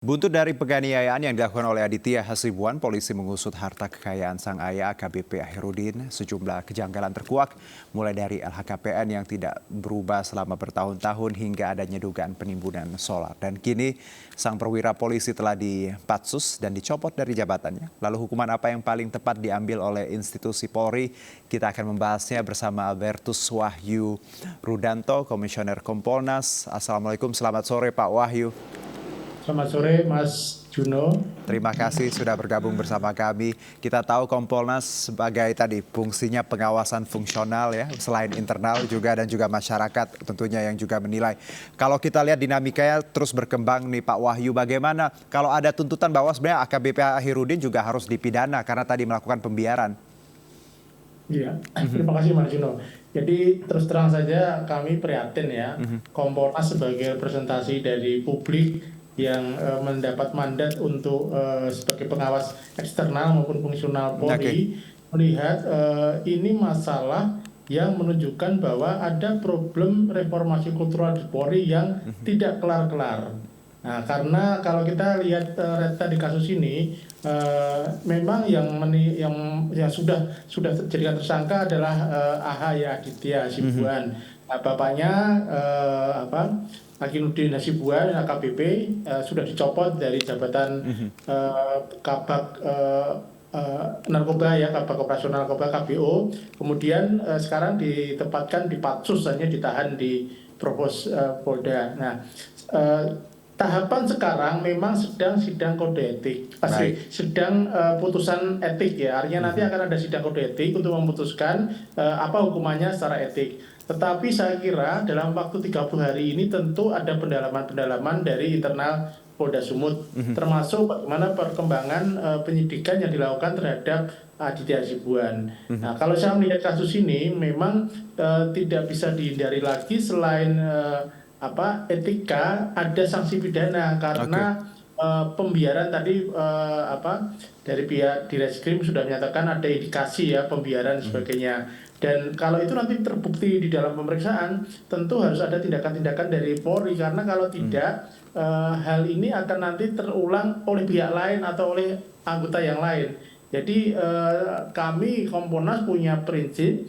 Buntut dari penganiayaan yang dilakukan oleh Aditya Hasibuan, polisi mengusut harta kekayaan sang ayah AKBP Ahirudin. Sejumlah kejanggalan terkuak, mulai dari LHKPN yang tidak berubah selama bertahun-tahun hingga adanya dugaan penimbunan solar. Dan kini sang perwira polisi telah dipatsus dan dicopot dari jabatannya. Lalu hukuman apa yang paling tepat diambil oleh institusi Polri? Kita akan membahasnya bersama Albertus Wahyu Rudanto, Komisioner Kompolnas. Assalamualaikum, selamat sore Pak Wahyu. Selamat sore Mas Juno. Terima kasih sudah bergabung bersama kami. Kita tahu Kompolnas sebagai tadi fungsinya pengawasan fungsional ya, selain internal juga dan juga masyarakat tentunya yang juga menilai. Kalau kita lihat dinamikanya terus berkembang nih Pak Wahyu, bagaimana kalau ada tuntutan bahwa sebenarnya AKBP Ahirudin juga harus dipidana karena tadi melakukan pembiaran? Iya, terima kasih Mas Juno. Jadi terus terang saja kami prihatin ya, Kompolnas sebagai representasi dari publik yang mendapat mandat untuk sebagai pengawas eksternal maupun fungsional Polri, melihat ini masalah yang menunjukkan bahwa ada problem reformasi kultural di Polri yang tidak kelar-kelar. Nah, karena kalau kita lihat di kasus ini, memang yang sudah dijadikan tersangka adalah AH Aditya Hasibuan. Bapaknya Hakinuddin Hasibuan AKBP sudah dicopot dari jabatan Kabak narkoba ya, Kabak Operasional Narkoba KBO. Kemudian sekarang ditempatkan di Patsus, hanya ditahan di Provos Polda. Nah, tahapan sekarang memang sedang sidang kode etik, sedang putusan etik ya. Artinya nanti akan ada sidang kode etik untuk memutuskan apa hukumannya secara etik. Tetapi saya kira dalam waktu 30 hari ini tentu ada pendalaman-pendalaman dari internal Polda Sumut, termasuk bagaimana perkembangan penyidikan yang dilakukan terhadap Aditya Hasibuan. Nah, kalau saya melihat kasus ini memang tidak bisa dihindari lagi selain etika, ada sanksi pidana karena pembiaran tadi dari pihak Direskrim sudah menyatakan ada indikasi ya pembiaran dan sebagainya. Dan kalau itu nanti terbukti di dalam pemeriksaan, tentu harus ada tindakan-tindakan dari Polri, karena kalau tidak hal ini akan nanti terulang oleh pihak lain atau oleh anggota yang lain. Jadi kami Kompolnas punya prinsip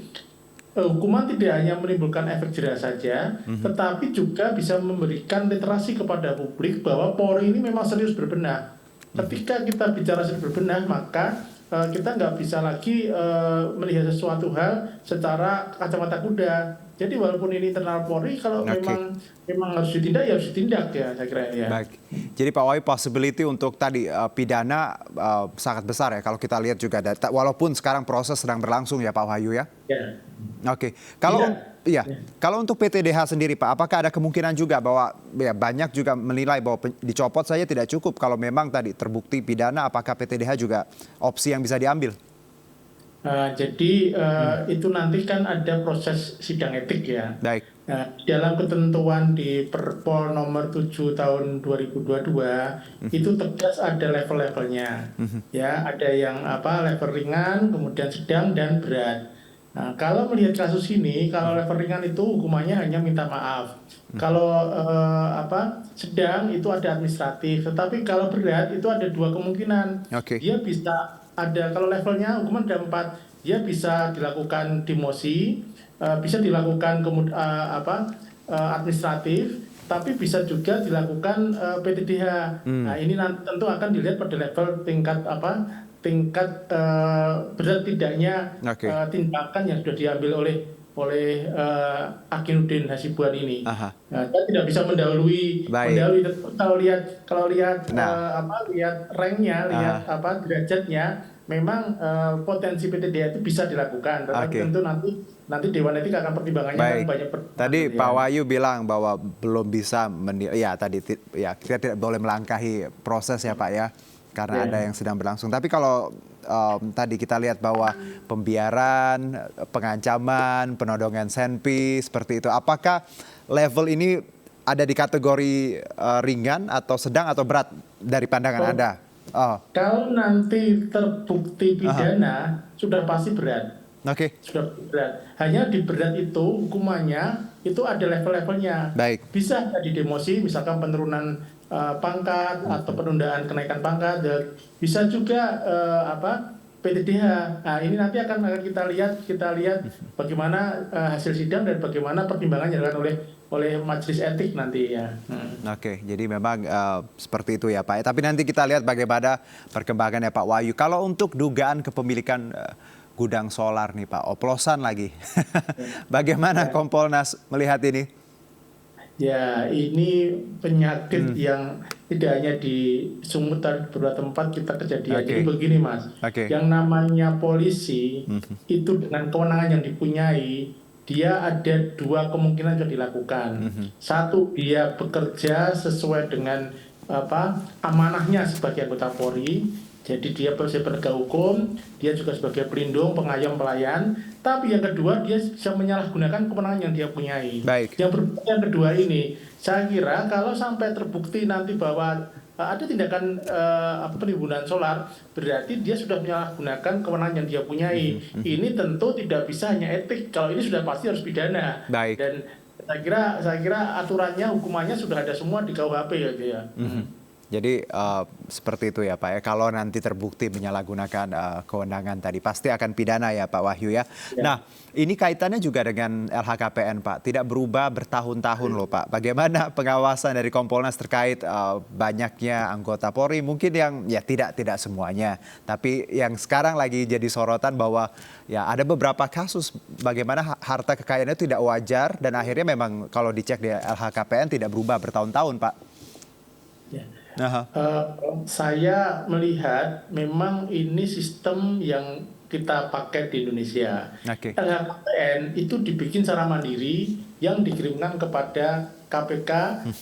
hukuman tidak hanya menimbulkan efek jerah saja, tetapi juga bisa memberikan literasi kepada publik bahwa Polri ini memang serius berbenah. Ketika kita bicara serius berbenah, maka kita nggak bisa lagi melihat sesuatu hal secara kacamata kuda. Jadi walaupun ini internal Polri, kalau memang harus ditindak ya harus ditindak ya, saya kira ya. Baik. Jadi Pak Wahyu, possibility untuk tadi pidana sangat besar ya kalau kita lihat juga, walaupun sekarang proses sedang berlangsung ya Pak Wahyu ya. Ya. Oke. Kalau untuk PTDH sendiri Pak, apakah ada kemungkinan juga bahwa ya, banyak juga menilai bahwa dicopot saja tidak cukup, kalau memang tadi terbukti pidana, apakah PTDH juga opsi yang bisa diambil? Jadi itu nanti kan ada proses sidang etik ya. Baik. Dalam ketentuan di Perpol nomor 7 tahun 2022 itu tegas ada level-levelnya. Ya, ada yang level ringan, kemudian sedang dan berat. Nah, kalau melihat kasus ini, kalau level ringan itu hukumannya hanya minta maaf. Kalau sedang itu ada administratif, tetapi kalau berat itu ada dua kemungkinan. Dia bisa ada, kalau levelnya hukuman ada 4, dia bisa dilakukan demosi, bisa dilakukan administratif, tapi bisa juga dilakukan PTDH. Nah, ini nanti tentu akan dilihat pada level tingkat berat tidaknya tindakan yang sudah diambil oleh Hakinuddin Hasibuan ini. Kita tidak bisa mendahului. Kalau lihat lihat ranknya, lihat derajatnya, memang potensi PTDH itu bisa dilakukan. Tetapi tentu nanti Dewan Etik akan pertimbangannya banyak. Tadi Pak Wahyu bilang bahwa belum bisa kita tidak boleh melangkahi proses ya Pak ya, karena ada yang sedang berlangsung. Tapi kalau tadi kita lihat bahwa pembiaran, pengancaman, penodongan senpi seperti itu, apakah level ini ada di kategori ringan atau sedang atau berat dari pandangan Anda? Kalau nanti terbukti pidana sudah pasti berat. Sudah berat. Hanya di berat itu hukumannya itu ada level-levelnya. Bisa di demosi, misalkan penurunan pangkat atau penundaan kenaikan pangkat, dan bisa juga PTDH. Nah, ini nanti akan kita lihat bagaimana hasil sidang dan bagaimana pertimbangan yang dilakukan oleh majelis etik nanti ya. Oke, jadi memang seperti itu ya Pak. Tapi nanti kita lihat bagaimana perkembangannya Pak Wahyu. Kalau untuk dugaan kepemilikan gudang solar nih Pak, oplosan lagi. Bagaimana Kompolnas melihat ini? Ya, ini penyakit yang tidak hanya di Sumut, tapi beberapa tempat kita kejadian. Jadi begini Mas, yang namanya polisi itu dengan kewenangan yang dipunyai, dia ada dua kemungkinan yang dilakukan. Satu, dia bekerja sesuai dengan amanahnya sebagai anggota Polri. Jadi dia sebagai penegak hukum, dia juga sebagai pelindung, pengayom, pelayan. Tapi yang kedua, dia bisa menyalahgunakan kewenangan yang dia punyai. Yang kedua ini, saya kira kalau sampai terbukti nanti bahwa ada tindakan penimbunan solar, berarti dia sudah menyalahgunakan kewenangan yang dia punyai. Ini tentu tidak bisa hanya etik, kalau ini sudah pasti harus pidana. Dan saya kira aturannya, hukumannya sudah ada semua di KUHP ya. Jadi seperti itu ya Pak ya, kalau nanti terbukti menyalahgunakan kewenangan tadi pasti akan pidana ya Pak Wahyu ya. Nah ini kaitannya juga dengan LHKPN Pak, tidak berubah bertahun-tahun loh Pak. Bagaimana pengawasan dari Kompolnas terkait banyaknya anggota Polri, mungkin yang ya tidak semuanya, tapi yang sekarang lagi jadi sorotan bahwa ya ada beberapa kasus bagaimana harta kekayaannya tidak wajar dan akhirnya memang kalau dicek di LHKPN tidak berubah bertahun-tahun Pak. Saya melihat memang ini sistem yang kita pakai di Indonesia. LHKPN itu dibikin secara mandiri yang dikirimkan kepada KPK,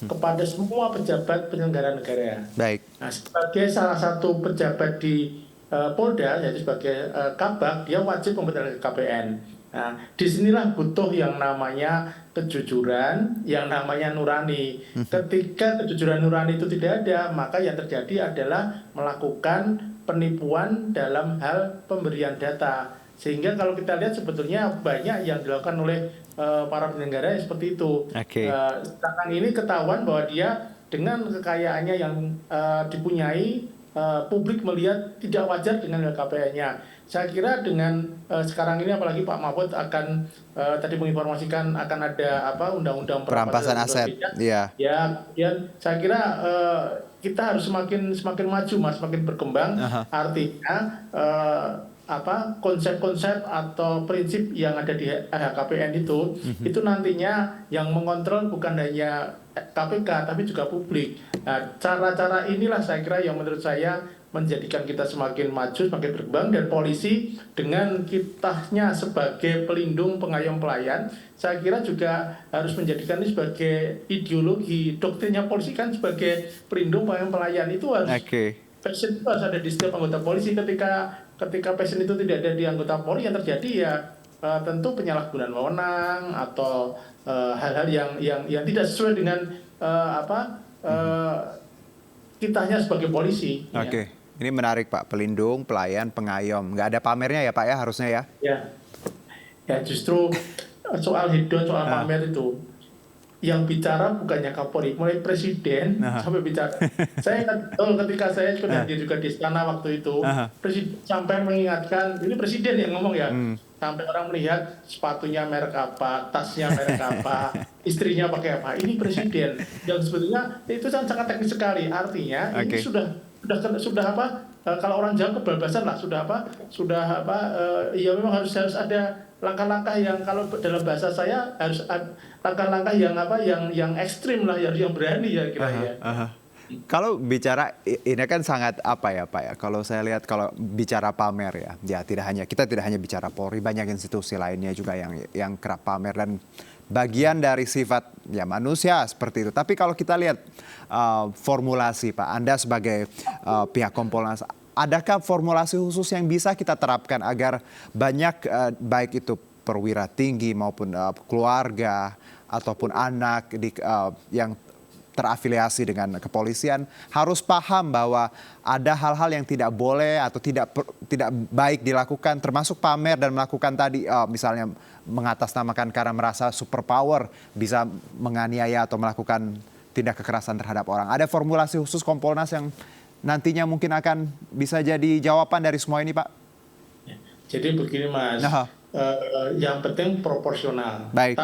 kepada semua pejabat penyelenggara negara. Nah, sebagai salah satu pejabat di Polda, yaitu sebagai Kabak, dia wajib membuat LHKPN. Nah, disinilah butuh yang namanya kejujuran, yang namanya nurani. Ketika kejujuran nurani itu tidak ada, maka yang terjadi adalah melakukan penipuan dalam hal pemberian data. Sehingga kalau kita lihat sebetulnya banyak yang dilakukan oleh para penyelenggara seperti itu. Sekarang ini ketahuan bahwa dia dengan kekayaannya yang dipunyai, publik melihat tidak wajar dengan LHKPN-nya. Saya kira dengan sekarang ini apalagi Pak Mahfud akan tadi menginformasikan akan ada undang-undang perampasan aset. Ya, saya kira kita harus semakin maju Mas, semakin berkembang. Artinya konsep-konsep atau prinsip yang ada di LHKPN itu nantinya yang mengontrol bukan hanya KPK tapi juga publik. Nah, cara-cara inilah saya kira yang menurut saya menjadikan kita semakin maju, semakin berkembang, dan polisi dengan kitanya sebagai pelindung, pengayom, pelayan, saya kira juga harus menjadikan ini sebagai ideologi. Doktrinnya polisi kan sebagai pelindung, pengayom, pelayan itu harus passion itu harus ada di setiap anggota polisi. Ketika passion itu tidak ada di anggota polri, yang terjadi ya tentu penyalahgunaan wewenang atau hal-hal yang tidak sesuai dengan kitanya sebagai polisi. Ini menarik Pak, pelindung, pelayan, pengayom. Nggak ada pamernya ya Pak ya harusnya ya? Ya justru soal hedon, soal pamer itu yang bicara bukannya Kapolri, mulai presiden sampai bicara. Saya ketika saya juga di istana waktu itu, presiden sampai mengingatkan, ini presiden yang ngomong ya, sampai orang melihat sepatunya merek apa, tasnya merek apa, istrinya pakai apa. Ini presiden yang sebetulnya itu sangat teknis sekali. Artinya ini sudah kalau orang Jawa kebablasan lah, ya memang harus ada langkah-langkah yang kalau dalam bahasa saya harus langkah-langkah yang ekstrim lah, yang berani ya kira ya. Kalau bicara ini kan sangat apa ya Pak ya, kalau saya lihat kalau bicara pamer ya kita tidak hanya bicara Polri, banyak institusi lainnya juga yang kerap pamer dan bagian dari sifat ya manusia seperti itu. Tapi kalau kita lihat formulasi Pak, Anda sebagai pihak Kompolnas, adakah formulasi khusus yang bisa kita terapkan agar banyak baik itu perwira tinggi maupun keluarga ataupun anak yang terafiliasi dengan kepolisian harus paham bahwa ada hal-hal yang tidak boleh atau tidak baik dilakukan, termasuk pamer dan melakukan tadi misalnya mengatasnamakan karena merasa superpower bisa menganiaya atau melakukan tindak kekerasan terhadap orang. Ada formulasi khusus Kompolnas yang nantinya mungkin akan bisa jadi jawaban dari semua ini, Pak? Jadi begini Mas, Nah, yang penting proporsional. baik.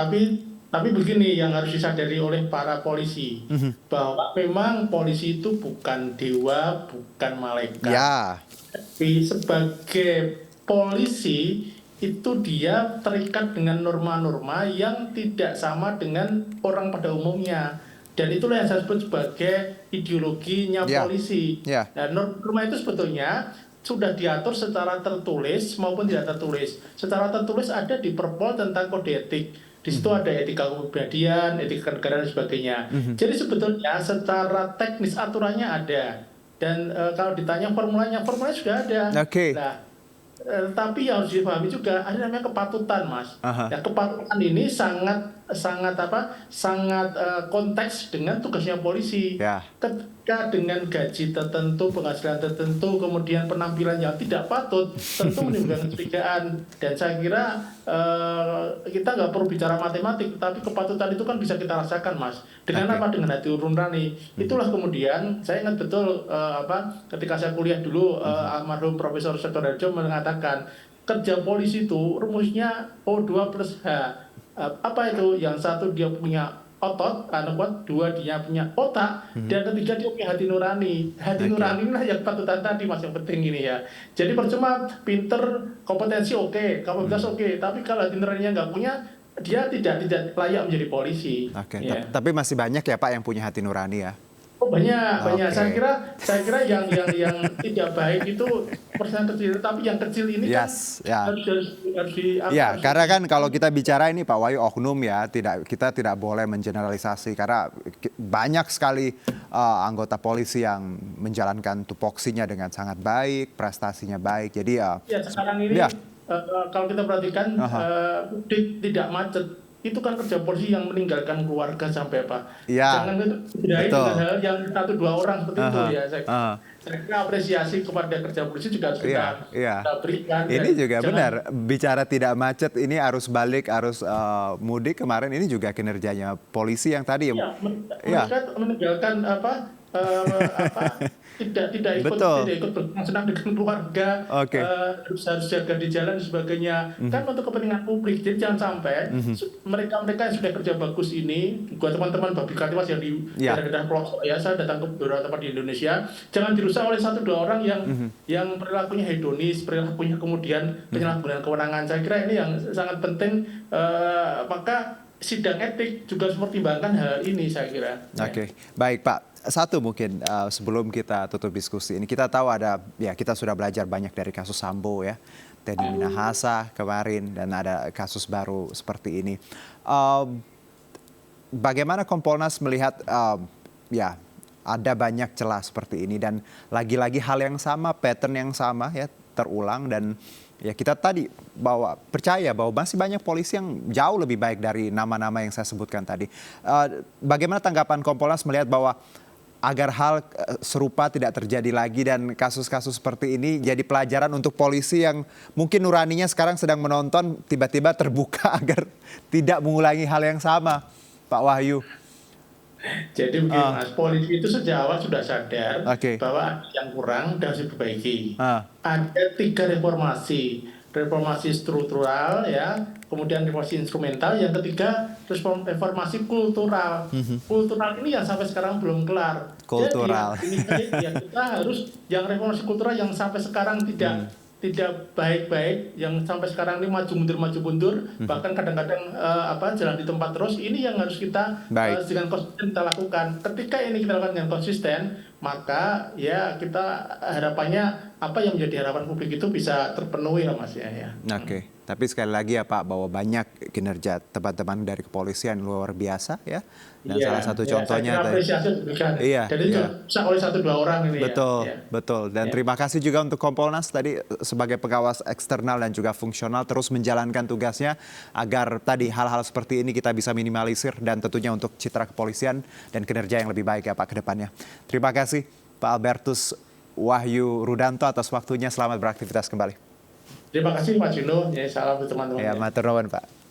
Tapi begini yang harus disadari oleh para polisi, bahwa memang polisi itu bukan dewa, bukan malaikat. Ya, Tapi sebagai polisi itu dia terikat dengan norma-norma yang tidak sama dengan orang pada umumnya. Dan itulah yang saya sebut sebagai ideologinya Ya. polisi. Ya. Nah, norma itu sebetulnya sudah diatur secara tertulis maupun tidak tertulis. Secara tertulis ada di Perpol tentang kode etik. Di situ ada etika kepribadian, etika negara dan sebagainya. Jadi sebetulnya secara teknis aturannya ada. Dan kalau ditanya formulanya sudah ada. Oke. Nah, tapi yang harus dipahami juga ada namanya kepatutan, Mas. Aha. Ya, kepatutan ini sangat konteks dengan tugasnya polisi. Ya. Ketika dengan gaji tertentu, penghasilan tertentu, kemudian penampilan yang tidak patut, tentu menimbulkan kecurigaan. Dan saya kira kita nggak perlu bicara matematik, tapi kepatutan itu kan bisa kita rasakan, Mas. Dengan apa? Dengan hati nurani. Itulah kemudian saya ingat betul ketika saya kuliah dulu, almarhum Profesor Sektor Harjo mengatakan kerja polisi itu rumusnya O2 plus H. Apa itu? Yang satu dia punya otot, dua dia punya otak, dan ketiga dia punya hati nurani. Hati nurani inilah yang patutan tadi, Mas, yang penting ini ya. Jadi percuma pinter, kompetensi oke, kapabilitas oke, tapi kalau hati nuraninya nggak punya, dia tidak layak menjadi polisi. Oke. Ya. Tapi masih banyak ya Pak yang punya hati nurani ya? Oh banyak. Oke. Saya kira yang tidak baik itu persen kecil, tapi yang kecil ini Yes, ya. kan Ya, karena kan kalau kita bicara ini Pak Wahyu oknum ya, kita tidak boleh mengeneralisasi karena banyak sekali anggota polisi yang menjalankan tupoksinya dengan sangat baik, prestasinya baik. Jadi ya sekarang ini ya. Kalau kita perhatikan tidak macet. Itu kan kerja polisi yang meninggalkan keluarga sampai apa? Ya, Jangan bedain dengan hal yang 1-2 orang seperti itu ya. Saya kira apresiasi kepada kerja polisi juga harus kita berikan. Ini juga benar. Bicara tidak macet, ini arus balik, arus mudik kemarin ini juga kinerjanya polisi yang tadi. Mereka meninggalkan tidak ikut bersenang dengan keluarga, harus jaga di jalan dan sebagainya, kan untuk kepentingan publik. Jadi jangan sampai mereka yang sudah kerja bagus ini, buat teman-teman Babi Katiwas yang di daerah-daerah pelosok ya, saya datang ke beberapa tempat di Indonesia, jangan dirusak oleh 1-2 orang yang perilakunya hedonis, perilakunya kemudian penyalahgunaan kewenangan. Saya kira ini yang sangat penting, maka sidang etik juga harus mempertimbangkan hal ini, saya kira. Oke, baik Pak. Satu mungkin sebelum kita tutup diskusi ini, kita tahu kita sudah belajar banyak dari kasus Sambo ya, Teddy Minahasa kemarin, dan ada kasus baru seperti ini. Bagaimana Kompolnas melihat ada banyak celah seperti ini dan lagi-lagi hal yang sama, pattern yang sama ya terulang, dan ya kita tadi percaya bahwa masih banyak polisi yang jauh lebih baik dari nama-nama yang saya sebutkan tadi. Bagaimana tanggapan Kompolnas melihat bahwa agar hal serupa tidak terjadi lagi dan kasus-kasus seperti ini jadi pelajaran untuk polisi yang mungkin nuraninya sekarang sedang menonton tiba-tiba terbuka agar tidak mengulangi hal yang sama, Pak Wahyu? Jadi begini Mas, polisi itu sejak awal sudah sadar bahwa ada yang kurang dan harus diperbaiki. Ada 3 reformasi struktural ya, kemudian reformasi instrumental, yang ketiga reformasi kultural. Kultural ini yang sampai sekarang belum kelar. Kultural. Jadi ya kita harus yang reformasi kultural yang sampai sekarang tidak baik-baik, yang sampai sekarang ini maju mundur, bahkan kadang-kadang jalan di tempat terus, ini yang harus kita dengan konsisten kita lakukan. Ketika ini kita lakukan dengan konsisten, maka ya kita harapannya apa yang menjadi harapan publik itu bisa terpenuhi lah Mas ya. Oke. Tapi sekali lagi ya Pak, bahwa banyak kinerja teman-teman dari kepolisian luar biasa ya. Dan salah satu contohnya tadi. Jadi bisa oleh 1-2 orang ini. Betul. Dan terima kasih juga untuk Kompolnas tadi sebagai pengawas eksternal dan juga fungsional terus menjalankan tugasnya agar tadi hal-hal seperti ini kita bisa minimalisir, dan tentunya untuk citra kepolisian dan kinerja yang lebih baik ya Pak ke depannya. Terima kasih Pak Albertus Wahyu Rudanto atas waktunya. Selamat beraktivitas kembali. Terima kasih Pak Juno. Ya, salam untuk teman-teman. Ya, matur nuwun Pak.